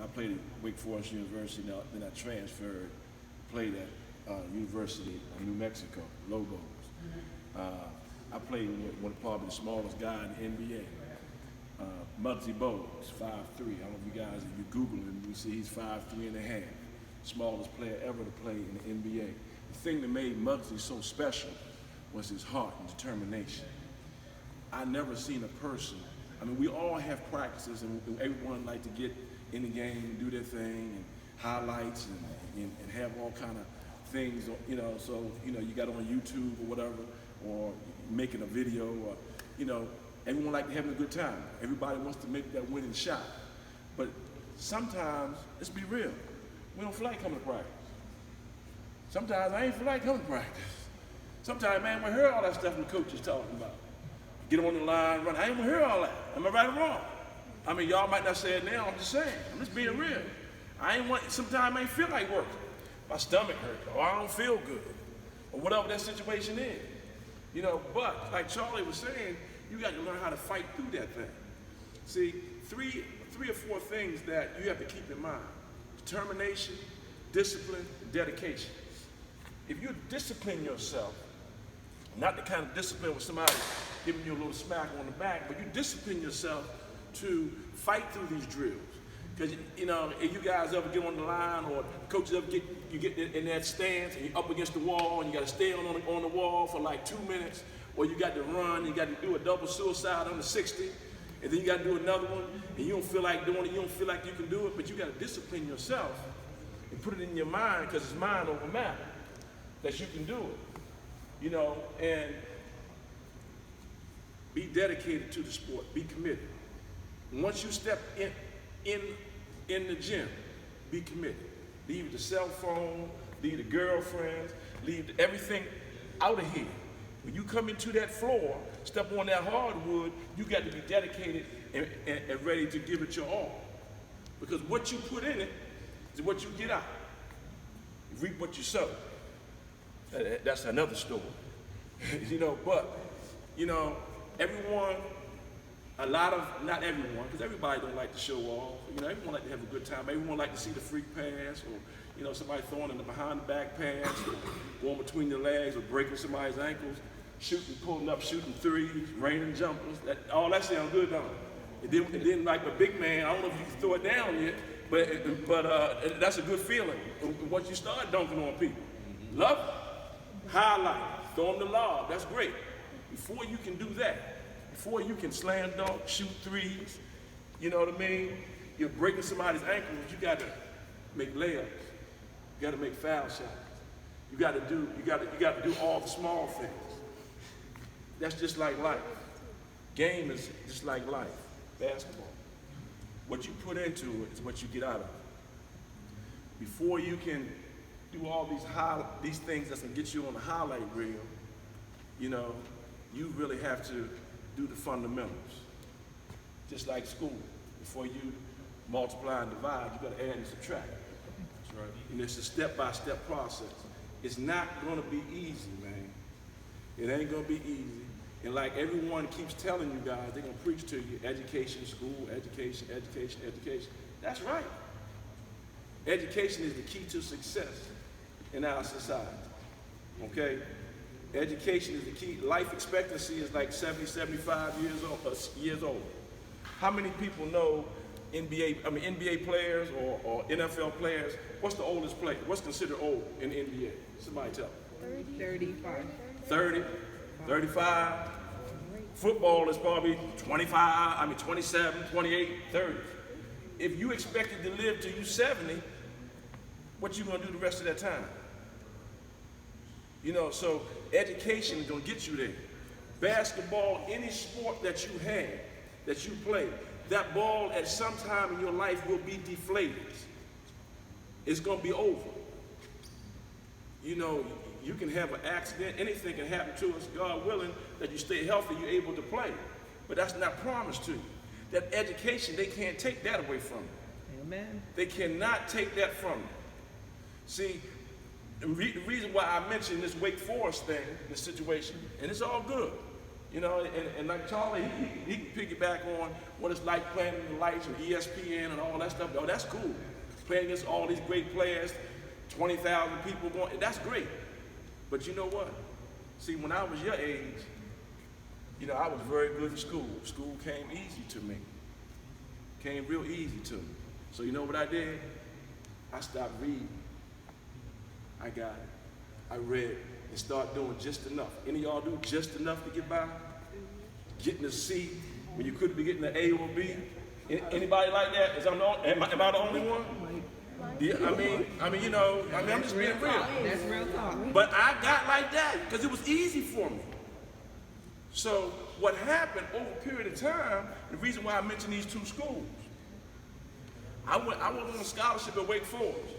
I played at Wake Forest University, then I transferred, played at University of New Mexico, Lobos. I played with probably the smallest guy in the NBA. Muggsy Bogues, 5'3". I don't know if you guys, if you Google him, you see he's 5'3.5". Smallest player ever to play in the NBA. The thing that made Muggsy so special was his heart and determination. I never seen a person, I mean, we all have practices and everyone like to get in the game and do their thing and highlights and have all kind of things, you know, so, you know, you got on YouTube or whatever, or making a video, or, you know, everyone like to have a good time. Everybody wants to make that winning shot. But sometimes, let's be real, we don't feel like coming to practice. Sometimes I ain't feel like coming to practice. Sometimes, man, we hear all that stuff the coach is talking about. Get on the line, run. I ain't gonna hear all that. Am I right or wrong? I mean, y'all might not say it now, I'm just saying. I'm just being real. Sometimes I ain't feel like working. My stomach hurts, or I don't feel good, or whatever that situation is. You know, but like Charlie was saying, you got to learn how to fight through that thing. See, three or four things that you have to keep in mind. Determination, discipline, and dedication. If you discipline yourself, not the kind of discipline where somebody giving you a little smack on the back, but you discipline yourself to fight through these drills. Because, you know, if you guys ever get on the line or coaches ever get in that stance and you're up against the wall and you got to stay on the wall for like 2 minutes, or you got to run, you got to do a double suicide on the 60, and then you got to do another one, and you don't feel like doing it, you don't feel like you can do it, but you got to discipline yourself and put it in your mind, because it's mind over matter, that you can do it, you know, and be dedicated to the sport, be committed. Once you step in the gym, be committed. Leave the cell phone, leave the girlfriends, leave everything out of here. When you come into that floor, step on that hardwood, you got to be dedicated and ready to give it your all. Because what you put in it is what you get out. You reap what you sow. That's another story. You know, but, you know, everyone, not everyone, because everybody don't like to show off. You know, everyone like to have a good time. Everyone like to see the freak pass, or, you know, somebody throwing in the behind the back pass, or going between the legs, or breaking somebody's ankles, pulling up, shooting threes, raining jumpers. All that sounds good, don't it? And then like a big man, I don't know if you can throw it down yet, but that's a good feeling. Once you start dunking on people, love it, highlight, throw them the lob. That's great. Before you can do that, before you can slam dunk, shoot threes, you know what I mean? You're breaking somebody's ankles, you got to make layups. You got to make foul shots. You got to do all the small things. That's just like life. Game is just like life. Basketball. What you put into it is what you get out of it. Before you can do all these things that's gonna get you on the highlight reel, you know, you really have to do the fundamentals. Just like school. Before you multiply and divide, you gotta add and subtract. That's right. And it's a step-by-step process. It's not gonna be easy, man. It ain't gonna be easy. And like everyone keeps telling you guys, they're gonna preach to you, education, school, education, education, education. That's right. Education is the key to success in our society, okay? Education is the key. Life expectancy is like 70, 75 years old. How many people know NBA players or NFL players? What's the oldest player? What's considered old in the NBA? Somebody tell me. 35. 30, 35. Football is probably 27, 28, 30. If you expected to live till you 70, what you gonna do the rest of that time? You know, so education is gonna get you there. Basketball, any sport that you have, that you play, that ball at some time in your life will be deflated. It's gonna be over. You know, you can have an accident, anything can happen to us, God willing, that you stay healthy, you're able to play. But that's not promised to you. That education, they can't take that away from you. Amen. They cannot take that from you. See, the reason why I mentioned this Wake Forest thing, this situation, and it's all good. You know, and like Charlie, he can piggyback on what it's like playing in the lights or ESPN and all that stuff. Oh, that's cool. Playing against all these great players, 20,000 people going, that's great. But you know what? See, when I was your age, you know, I was very good in school. School came easy to me. Came real easy to me. So you know what I did? I stopped reading. I got it. I read and started doing just enough. Any of y'all do just enough to get by? Getting a C when you could be getting an A or B? Anybody like that? Am I the only one? Yeah, I mean, you know, I'm just being real. That's real talk. But I got like that because it was easy for me. So what happened over a period of time, the reason why I mentioned these two schools, I was on a scholarship at Wake Forest.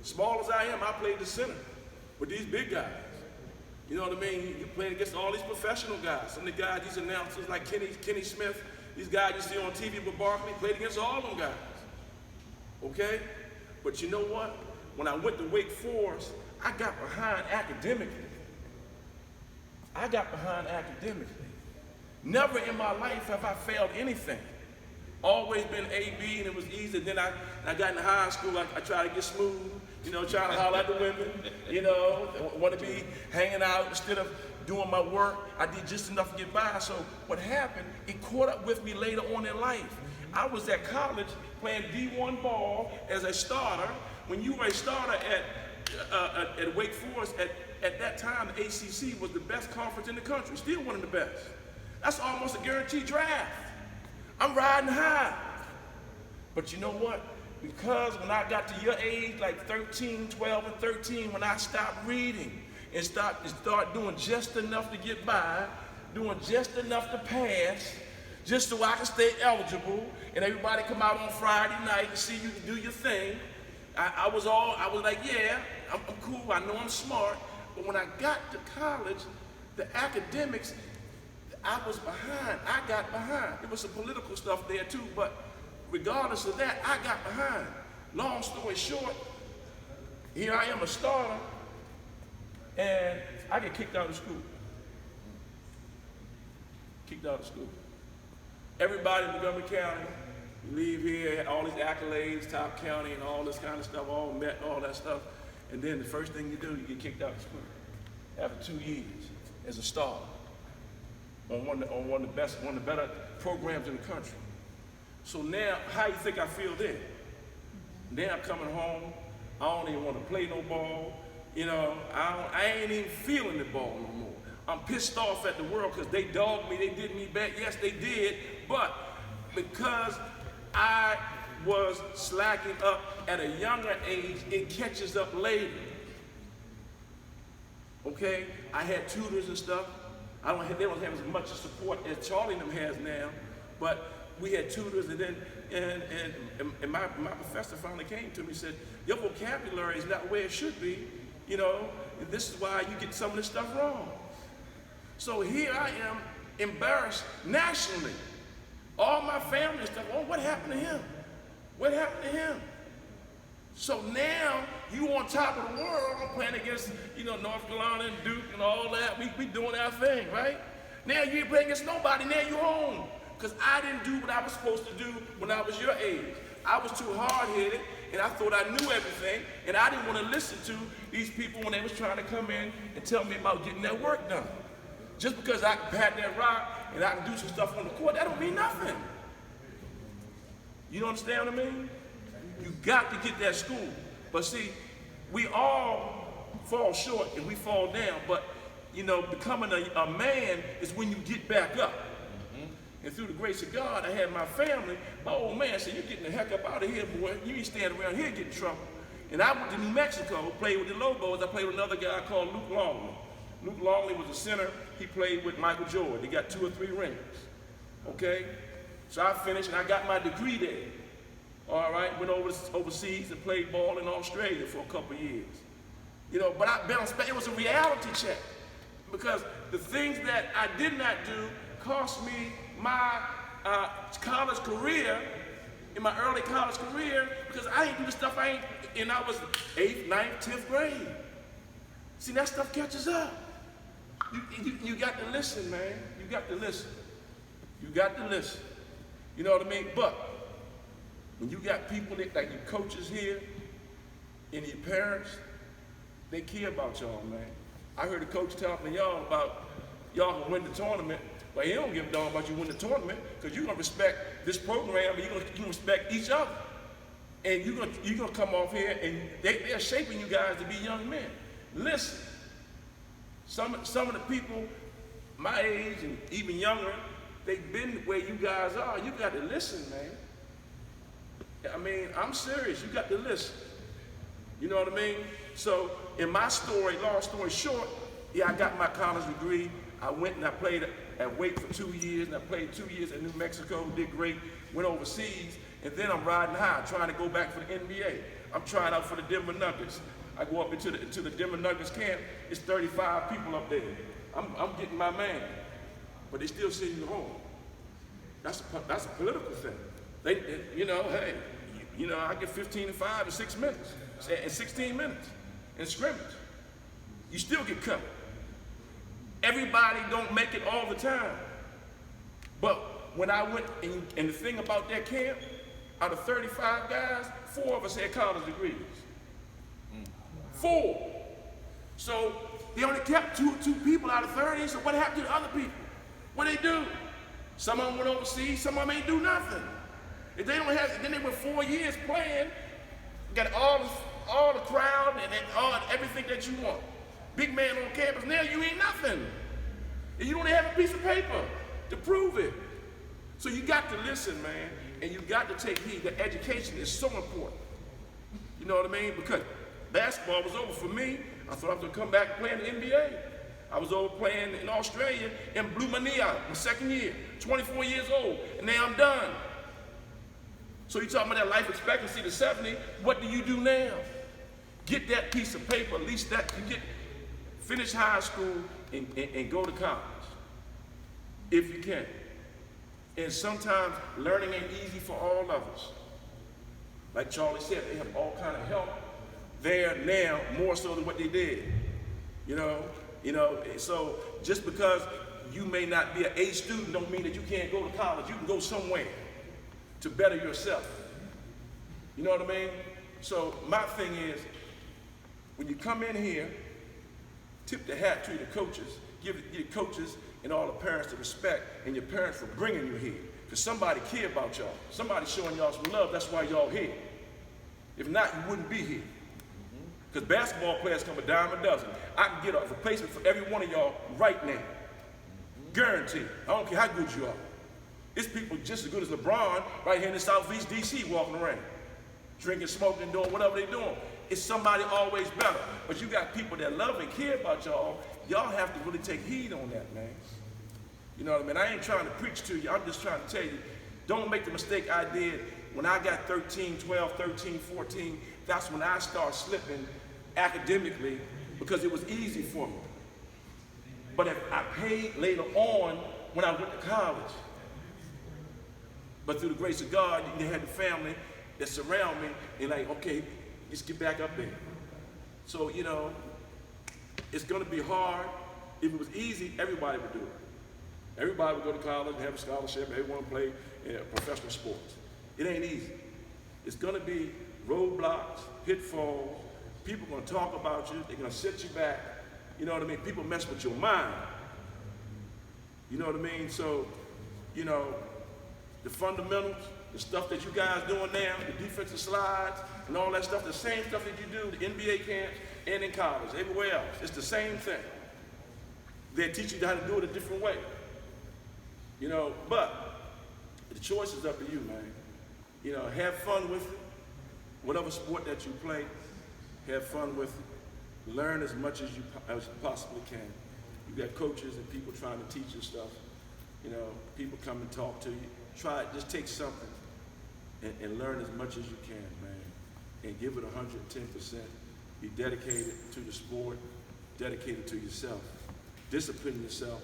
Small as I am, I played the center with these big guys. You know what I mean? You playing against all these professional guys. Some of the guys, these announcers like Kenny Smith, these guys you see on TV with Barkley, played against all them guys. Okay? But you know what? When I went to Wake Forest, I got behind academically. Never in my life have I failed anything. Always been A/B, and it was easy. Then I got into high school, I tried to get smooth, you know, trying to holler at the women, you know, want to be hanging out instead of doing my work. I did just enough to get by. So what happened, it caught up with me later on in life. I was at college playing D1 ball as a starter. When you were a starter at Wake Forest, at that time, the ACC was the best conference in the country, still one of the best. That's almost a guaranteed draft. I'm riding high. But you know what? Because when I got to your age, like 13, 12 and 13, when I stopped reading and start doing just enough to get by, doing just enough to pass, just so I can stay eligible, and everybody come out on Friday night and see you do your thing, I was like, yeah, I'm cool, I know I'm smart. But when I got to college, the academics, I was behind. I got behind. There was some political stuff there too, but regardless of that, I got behind. Long story short, here I am a starter, and I get kicked out of school. Kicked out of school. Everybody in Montgomery County, you leave here, all these accolades, top county and all this kind of stuff, all met, all that stuff, and then the first thing you do, you get kicked out of school. After 2 years as a starter. On one of the better programs in the country. So now, how you think I feel then? Then I'm coming home, I don't even want to play no ball. You know, I ain't even feeling the ball no more. I'm pissed off at the world because they dogged me, they did me bad. Yes, they did, but because I was slacking up at a younger age, it catches up later. Okay, I had tutors and stuff. They don't have as much support as Charlie and them has now, but we had tutors, and then and my professor finally came to me and said, your vocabulary is not where it should be, you know, and this is why you get some of this stuff wrong. So here I am, embarrassed nationally. All my family and stuff, oh, what happened to him? What happened to him? So now, you on top of the world, I'm playing against, you know, North Carolina and Duke and all that. We doing our thing, right? Now you ain't playing against nobody, now you home. Because I didn't do what I was supposed to do when I was your age. I was too hard-headed, and I thought I knew everything, and I didn't want to listen to these people when they was trying to come in and tell me about getting that work done. Just because I can pat that rock and I can do some stuff on the court, that don't mean nothing. You don't understand what I mean? You got to get that school. But see, we all fall short and we fall down, but you know, becoming a man is when you get back up. And through the grace of God, I had my family. My old man said, you're getting the heck up out of here, boy. You ain't standing around here getting in trouble. And I went to New Mexico, played with the Lobos. I played with another guy called Luke Longley. Luke Longley was a center. He played with Michael Jordan. He got 2 or 3 rings. Okay? So I finished and I got my degree there. All right, went overseas and played ball in Australia for a couple years. You know, but it was a reality check because the things that I did not do cost me my college career, in my early college career, because I didn't do the stuff and I was 8th, 9th, 10th grade. See, that stuff catches up. You got to listen, man. You You got to listen. You got to listen. You know what I mean? But when you got people that, like your coaches here and your parents, they care about y'all, man. I heard a coach talking to y'all about y'all gonna win the tournament. Well, he don't give a damn about you win the tournament because you're gonna respect this program, and you're gonna respect each other. And you're gonna come off here and they're shaping you guys to be young men. Listen, some of the people my age and even younger, they've been where you guys are. You got to listen, man. I mean, I'm serious. You got to listen. You know what I mean? So in my story, long story short, yeah, I got my college degree. I went and I played at Wake for 2 years, and I played 2 years at New Mexico, did great, went overseas, and then I'm riding high, trying to go back for the NBA. I'm trying out for the Denver Nuggets. I go up into the Denver Nuggets camp, it's 35 people up there. I'm getting my man, but they still sitting home. That's a political thing. They you know, hey, you know, I get 15 and 5 in 6 minutes, in 16 minutes, in scrimmage. You still get cut. Everybody don't make it all the time. But when I went, and the thing about that camp, out of 35 guys, 4 of us had college degrees. 4. So they only kept two people out of 30, so what happened to the other people? What they do? Some of them went overseas, some of them ain't do nothing. If they don't have, then they went 4 years playing, got all the crowd and everything that you want. Big man on campus, now you ain't nothing. And you don't have a piece of paper to prove it. So you got to listen, man, and you got to take heed. The education is so important. You know what I mean? Because basketball was over for me. I thought I was gonna come back and play in the NBA. I was over playing in Australia and blew my knee out my second year, 24 years old, and now I'm done. So you talking about that life expectancy to 70, what do you do now? Get that piece of paper, at least that you get, finish high school and go to college, if you can. And sometimes learning ain't easy for all of us. Like Charlie said, they have all kind of help there now, more so than what they did. You know, so just because you may not be an A student don't mean that you can't go to college. You can go somewhere to better yourself. You know what I mean? So my thing is, when you come in here, tip the hat to the coaches, give the coaches and all the parents the respect, and your parents for bringing you here. Because somebody care about y'all. Somebody showing y'all some love, that's why y'all here. If not, you wouldn't be here. Because basketball players come a dime a dozen. I can get a replacement for every one of y'all right now. Guaranteed. I don't care how good you are. It's people just as good as LeBron right here in the Southeast DC walking around. Drinking, smoking, doing whatever they're doing. It's somebody always better. But you got people that love and care about y'all. Y'all have to really take heed on that, man. You know what I mean? I ain't trying to preach to you. I'm just trying to tell you, don't make the mistake I did when I got 13, 12, 13, 14. That's when I started slipping academically because it was easy for me. But if I paid later on when I went to college. But through the grace of God, you had the family that surround me and like, okay, let's get back up there. So, you know, it's gonna be hard. If it was easy, everybody would do it. Everybody would go to college and have a scholarship, everyone would play in professional sports. It ain't easy. It's gonna be roadblocks, pitfalls, people gonna talk about you, they're gonna set you back. You know what I mean? People mess with your mind. You know what I mean? So, you know, the fundamentals, the stuff that you guys doing now, the defensive slides, and all that stuff, the same stuff that you do, the NBA camps, and in college, everywhere else. It's the same thing. They teach you how to do it a different way. You know, but the choice is up to you, man. You know, have fun with it. Whatever sport that you play, have fun with it. Learn as much as you possibly can. You got coaches and people trying to teach you stuff. You know, people come and talk to you. Try it, just take something and learn as much as you can, man. And give it 110%. Be dedicated to the sport, dedicated to yourself. Discipline yourself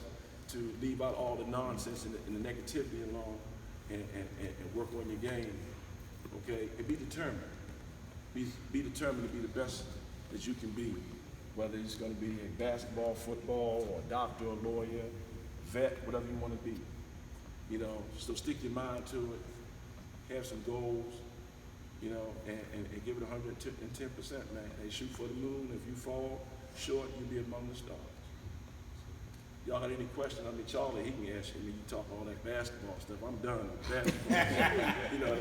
to leave out all the nonsense and the negativity along and work on your game, okay? And be determined. Be determined to be the best that you can be, whether it's gonna be in basketball, football, or a doctor, a lawyer, vet, whatever you want to be. You know, so stick your mind to it, have some goals, you know, and give it 110%, man. And shoot for the moon. If you fall short, you'll be among the stars. Y'all got any questions? I mean, Charlie, he can ask you. I mean, you talk all that basketball stuff. I'm done with basketball. You know.